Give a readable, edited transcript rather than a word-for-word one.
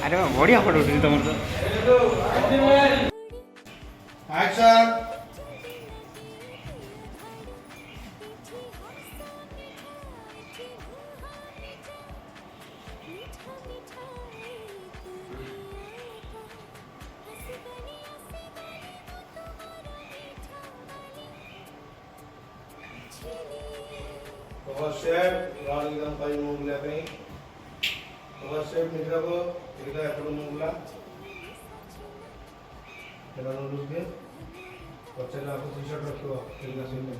अरे बढ़िया फोटो उठी तुम तो एक्शन Cover shape, round एकदम पाई मूव ले कहीं cover shape निकला वो इधर ऐपल मूव ला चला नोट के बच्चे का आपको टी-शर्ट रखो इधर सीन में